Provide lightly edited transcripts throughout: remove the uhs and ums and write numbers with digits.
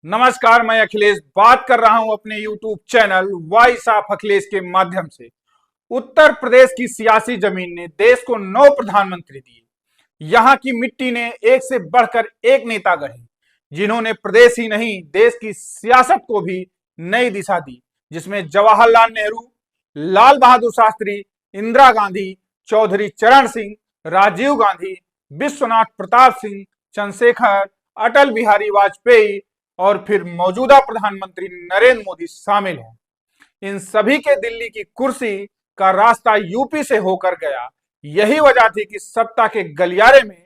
नमस्कार, मैं अखिलेश बात कर रहा हूं अपने YouTube channel voice of Akhilesh के माध्यम से। उत्तर प्रदेश की सियासी जमीन ने देश को 9 प्रधानमंत्री दिए। यहां की मिट्टी ने एक से बढ़कर एक नेता गढ़े, जिन्होंने प्रदेश ही नहीं देश की सियासत को भी नई दिशा दी, जिसमें जवाहरलाल नेहरू, लाल बहादुर शास्त्री, इंदिरा गांधी, चौधरी चरण सिंह, राजीव गांधी, विश्वनाथ प्रताप सिंह, चंद्रशेखर, अटल बिहारी वाजपेयी और फिर मौजूदा प्रधानमंत्री नरेंद्र मोदी शामिल हैं। इन सभी के दिल्ली की कुर्सी का रास्ता यूपी से होकर गया। यही वजह थी कि सत्ता के गलियारे में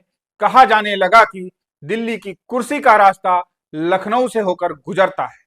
कहा जाने लगा कि दिल्ली की कुर्सी का रास्ता लखनऊ से होकर गुजरता है।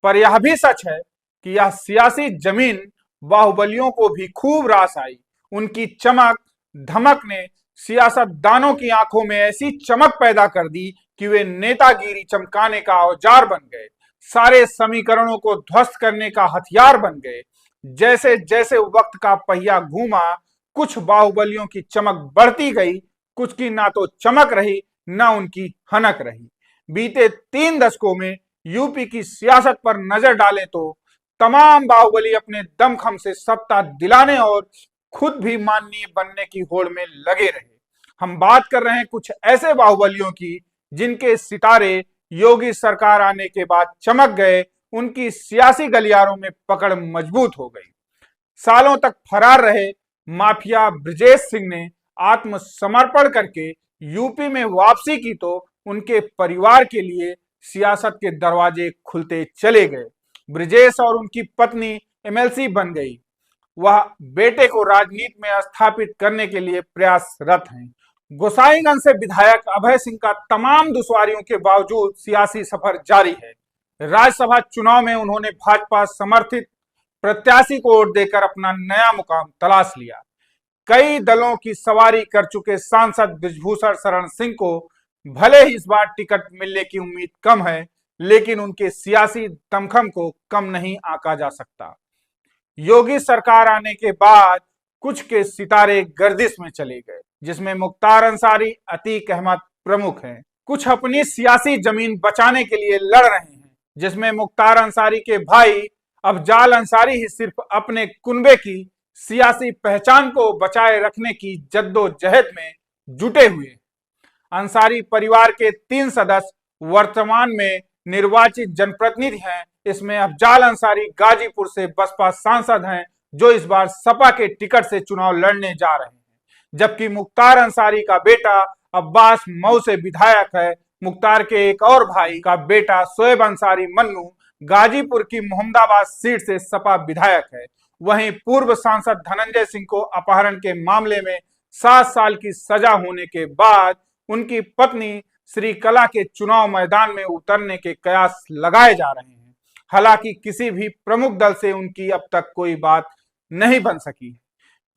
पर यह भी सच है कि यह सियासी जमीन बाहुबलियों को भी खूब रास आई। उनकी चमक धमक ने सियासतदानों की आंखों में ऐसी चमक पैदा कर दी कि वे नेतागिरी चमकाने का औजार बन गए, सारे समीकरणों को ध्वस्त करने का हथियार बन गए। जैसे जैसे वक्त का पहिया घूमा, कुछ बाहुबलियों की चमक बढ़ती गई, कुछ की ना तो चमक रही ना उनकी हनक रही। बीते 3 दशकों में यूपी की सियासत पर नजर डालें तो तमाम बाहुबली अपने दमखम से सत्ता दिलाने और खुद भी माननीय बनने की होड़ में लगे रहे। हम बात कर रहे हैं कुछ ऐसे बाहुबलियों की जिनके सितारे योगी सरकार आने के बाद चमक गए, उनकी सियासी गलियारों में पकड़ मजबूत हो गई। सालों तक फरार रहे माफिया ब्रजेश सिंह ने आत्मसमर्पण करके यूपी में वापसी की तो उनके परिवार के लिए सियासत के दरवाजे खुलते चले गए। ब्रजेश और उनकी पत्नी एमएलसी बन गई। वह बेटे को राजनीति में स्थापित करने के लिए प्रयासरत हैं। गोसाईगंज से विधायक अभय सिंह का तमाम दुश्वारियों के बावजूद सियासी सफर जारी है। राज्यसभा चुनाव में उन्होंने भाजपा समर्थित प्रत्याशी को वोट देकर अपना नया मुकाम तलाश लिया। कई दलों की सवारी कर चुके सांसद बृजभूषण शरण सिंह को भले ही इस बार टिकट मिलने की उम्मीद कम है, लेकिन उनके सियासी दमखम को कम नहीं आंका जा सकता। योगी सरकार आने के बाद कुछ के सितारे गर्दिश में चले गए, जिसमें मुख्तार अंसारी, अतीक अहमद प्रमुख हैं। कुछ अपनी सियासी जमीन बचाने के लिए लड़ रहे हैं, जिसमें मुख्तार अंसारी के भाई अफजाल अंसारी ही सिर्फ अपने कुनबे की सियासी पहचान को बचाए रखने की जद्दोजहद में जुटे हुए। अंसारी परिवार के 3 सदस्य वर्तमान में निर्वाचित जनप्रतिनिधि हैं। इसमें अफजाल अंसारी गाजीपुर से बसपा सांसद हैं, जो इस बार सपा के टिकट से चुनाव लड़ने जा रहे हैं, जबकि मुख्तार अंसारी का बेटा अब्बास मऊ से विधायक है। मुख्तार के एक और भाई का बेटा शोएब अंसारी मन्नू गाजीपुर की मोहम्मदाबाद सीट से सपा विधायक है। वहीं पूर्व सांसद धनंजय सिंह को अपहरण के मामले में 7 साल की सजा होने के बाद उनकी पत्नी श्रीकला के चुनाव मैदान में उतरने के कयास लगाए जा रहे हैं। हालांकि किसी भी प्रमुख दल से उनकी अब तक कोई बात नहीं बन सकी।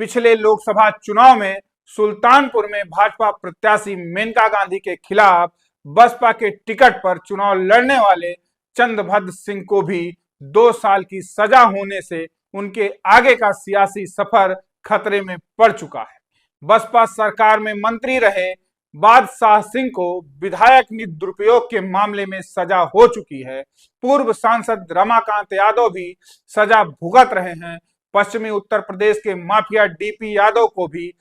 पिछले लोकसभा चुनाव में सुल्तानपुर में भाजपा प्रत्याशी मेनका गांधी के खिलाफ बसपा के टिकट पर चुनाव लड़ने वाले चंद्रभद्र सिंह को भी 2 साल की सजा होने से उनके आगे का सियासी सफर खतरे में पड़ चुका है। बसपा सरकार में मंत्री रहे बादशाह सिंह को विधायक निधि दुरुपयोग के मामले में सजा हो चुकी है। पूर्व सांसद रमाकांत यादव भी सजा भुगत रहे हैं। पश्चिमी उत्तर प्रदेश के माफिया डीपी यादव को भी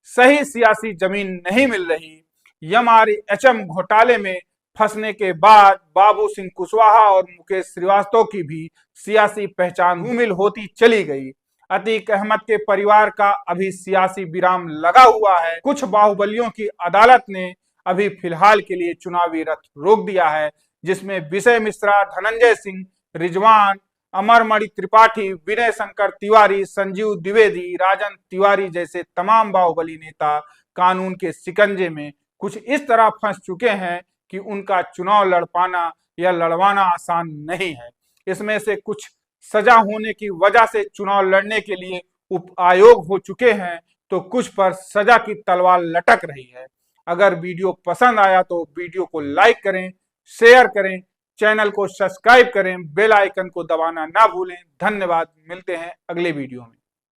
सही सियासी जमीन नहीं मिल रही। एमआरएचएम घोटाले में फंसने के बाद बाबू सिंह कुशवाहा और मुकेश श्रीवास्तव की भी सियासी पहचान धूमिल होती चली गई। अतीक अहमद के परिवार का अभी सियासी विराम लगा हुआ है। कुछ बाहुबलियों की अदालत ने अभी फिलहाल के लिए चुनावी रथ रोक दिया है, जिसमें विजय मिश्रा, धनंजय सिंह, रिजवान, अमरमणि त्रिपाठी, विनय शंकर तिवारी, संजीव द्विवेदी, राजन तिवारी जैसे तमाम बाहुबली नेता कानून के शिकंजे में कुछ इस तरह फंस चुके हैं कि उनका चुनाव लड़ पाना या लड़वाना आसान नहीं है। इसमें से कुछ सजा होने की वजह से चुनाव लड़ने के लिए उप आयोग हो चुके हैं, तो कुछ पर सजा की तलवार लटक रही है। अगर वीडियो पसंद आया तो वीडियो को लाइक करें, शेयर करें, चैनल को सब्सक्राइब करें, बेल आइकन को दबाना ना भूलें। धन्यवाद, मिलते हैं अगले वीडियो में।